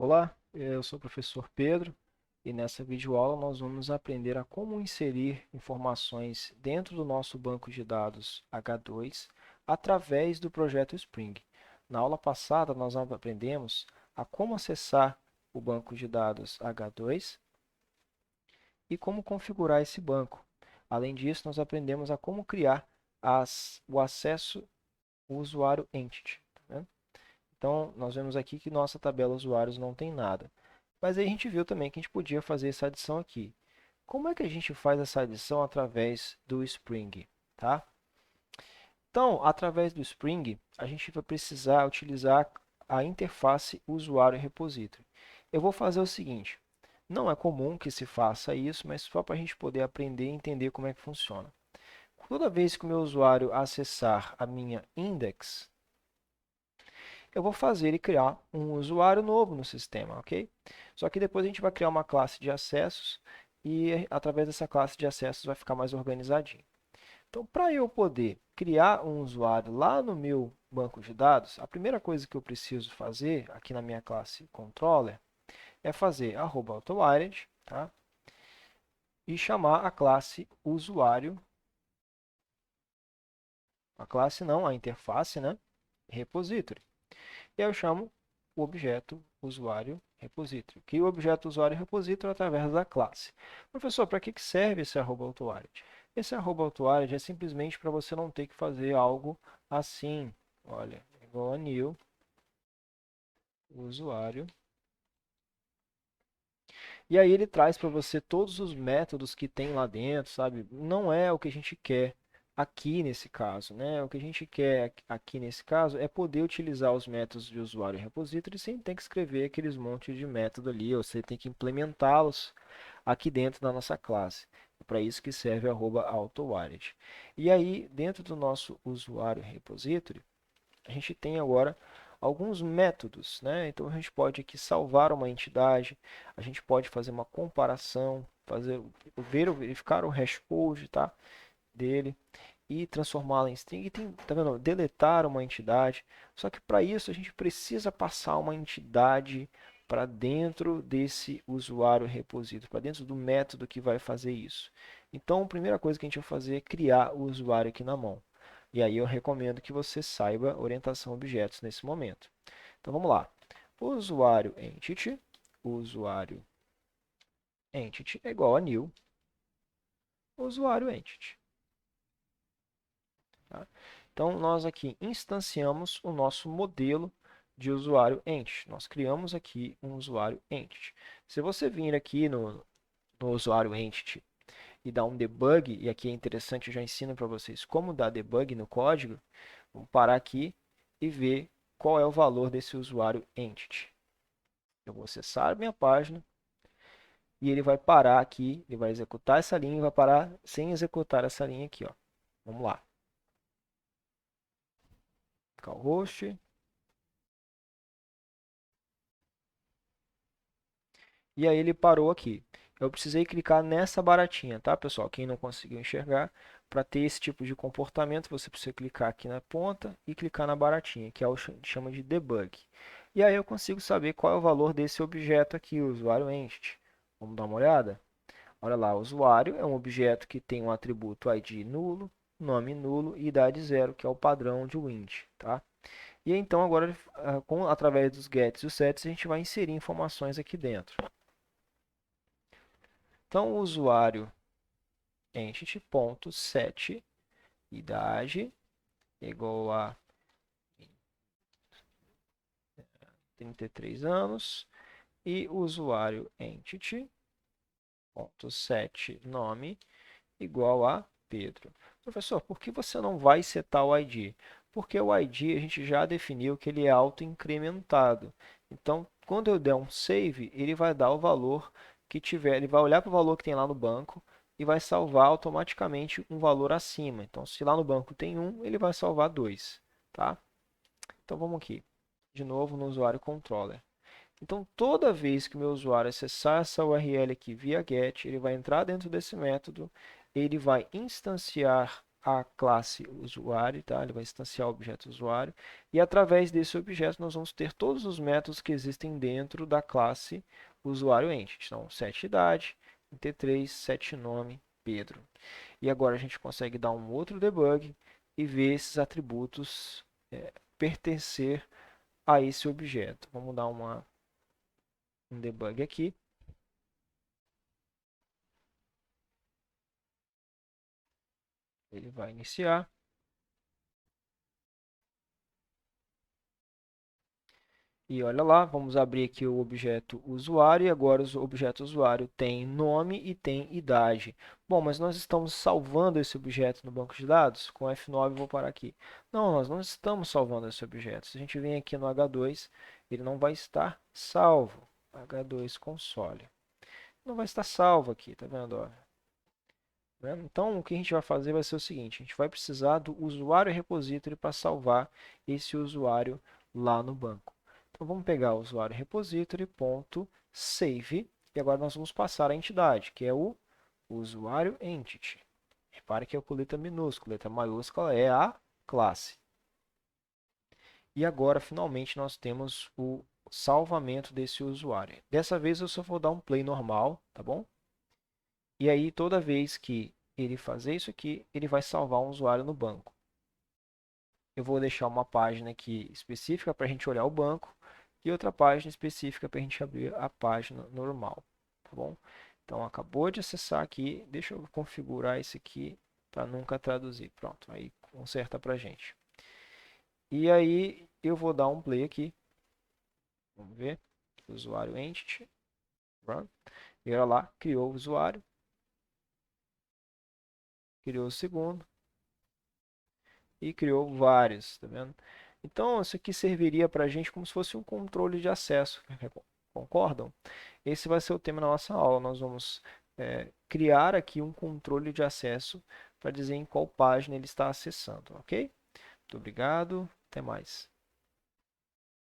Olá, eu sou o professor Pedro e nessa videoaula nós vamos aprender a como inserir informações dentro do nosso banco de dados H2 através do projeto Spring. Na aula passada nós aprendemos a como acessar o banco de dados H2 e como configurar esse banco. Além disso, nós aprendemos a como criar o acesso ao usuário entity. Tá vendo? Então, nós vemos aqui que nossa tabela usuários não tem nada. Mas aí a gente viu também que a gente podia fazer essa adição aqui. Como é que a gente faz essa adição através do Spring? Tá? Então, através do Spring, a gente vai precisar utilizar a interface usuário-repositório. Eu vou fazer o seguinte, não é comum que se faça isso, mas só para a gente poder aprender e entender como é que funciona. Toda vez que o meu usuário acessar a minha index, eu vou fazer ele criar um usuário novo no sistema, ok? Só que depois a gente vai criar uma classe de acessos e através dessa classe de acessos vai ficar mais organizadinho. Então, para eu poder criar um usuário lá no meu banco de dados, a primeira coisa que eu preciso fazer aqui na minha classe controller é fazer @autowired, tá? E chamar a classe usuário, a classe não, a interface, né? Repository. E aí eu chamo o objeto usuário repository. Que o objeto usuário repository através da classe. Professor, para que serve esse @autowired? Esse @autowired é simplesmente para você não ter que fazer algo assim. Olha, igual a new usuário. E aí ele traz para você todos os métodos que tem lá dentro, sabe? Não é o que a gente quer aqui nesse caso, né? O que a gente quer aqui nesse caso é poder utilizar os métodos de usuário e repository sem ter que escrever aqueles montes de método ali, ou você tem que implementá-los aqui dentro da nossa classe. É para isso que serve @autowired. E aí, dentro do nosso usuário repository, a gente tem agora alguns métodos, né? Então a gente pode aqui salvar uma entidade, a gente pode fazer uma comparação, verificar o hashcode, tá? Dele e transformá-la em string. E tem, tá vendo? Deletar uma entidade. Só que para isso a gente precisa passar uma entidade para dentro desse usuário repository, para dentro do método que vai fazer isso. Então, a primeira coisa que a gente vai fazer é criar o usuário aqui na mão. E aí eu recomendo que você saiba orientação a objetos nesse momento. Então vamos lá. Usuário entity, usuário entity é igual a new usuário entity. Tá? Então nós aqui instanciamos o nosso modelo de usuário entity. Nós criamos aqui um usuário entity. Se você vir aqui no usuário entity e dar um debug, e aqui é interessante, eu já ensino para vocês como dar debug no código, vou parar aqui e ver qual é o valor desse usuário entity. Eu vou acessar a minha página e ele vai parar aqui, ele vai executar essa linha e vai parar sem executar essa linha aqui, ó. Vamos lá. Localhost. E aí ele parou aqui. Eu precisei clicar nessa baratinha, tá, pessoal? Quem não conseguiu enxergar, para ter esse tipo de comportamento, você precisa clicar aqui na ponta e clicar na baratinha, que é o que chama de debug. E aí eu consigo saber qual é o valor desse objeto aqui, o usuário entity. Vamos dar uma olhada? Olha lá, usuário é um objeto que tem um atributo ID nulo, nome nulo e idade zero, que é o padrão de Wind, tá? E então agora, através dos gets e os sets, a gente vai inserir informações aqui dentro. Então, o usuário entity.set idade igual a 33 anos e usuário entity.set nome igual a Pedro. Professor, por que você não vai setar o ID? Porque o ID a gente já definiu que ele é auto-incrementado. Então, quando eu der um save, ele vai dar o valor que tiver, ele vai olhar para o valor que tem lá no banco e vai salvar automaticamente um valor acima. Então, se lá no banco tem 1, ele vai salvar 2, tá? Então, vamos aqui, de novo no usuário controller. Então, toda vez que o meu usuário acessar essa URL aqui via GET, ele vai entrar dentro desse método, ele vai instanciar a classe usuário, tá? Ele vai instanciar o objeto usuário, e através desse objeto nós vamos ter todos os métodos que existem dentro da classe usuário entity. Então, setIdade, int3, setNome, Pedro. E agora a gente consegue dar um outro debug e ver esses atributos pertencer a esse objeto. Vamos dar um debug aqui. Ele vai iniciar. E olha lá, vamos abrir aqui o objeto usuário e agora o objeto usuário tem nome e tem idade. Bom, mas nós estamos salvando esse objeto no banco de dados? Com F9 eu vou parar aqui. Não, nós não estamos salvando esse objeto. Se a gente vem aqui no H2, ele não vai estar salvo. H2 console. Não vai estar salvo aqui, tá vendo? Ó? Então, o que a gente vai fazer vai ser o seguinte, a gente vai precisar do usuário repository para salvar esse usuário lá no banco. Então, vamos pegar o usuário repository.save e agora nós vamos passar a entidade, que é o usuário entity. Repare que é com letra minúscula, letra maiúscula é a classe. E agora, finalmente, nós temos o salvamento desse usuário. Dessa vez eu só vou dar um play normal, tá bom? E aí, toda vez que ele fazer isso aqui, ele vai salvar um usuário no banco. Eu vou deixar uma página aqui específica para a gente olhar o banco e outra página específica para a gente abrir a página normal, tá bom? Então, acabou de acessar aqui, deixa eu configurar isso aqui para nunca traduzir. Pronto, aí conserta para a gente. E aí, eu vou dar um play aqui. Vamos ver. Usuário entity. Run. E olha lá, criou o usuário. Criou o segundo. E criou vários, tá vendo? Então, isso aqui serviria para a gente como se fosse um controle de acesso, concordam? Esse vai ser o tema da nossa aula. Nós vamos criar aqui um controle de acesso para dizer em qual página ele está acessando, ok? Muito obrigado, até mais.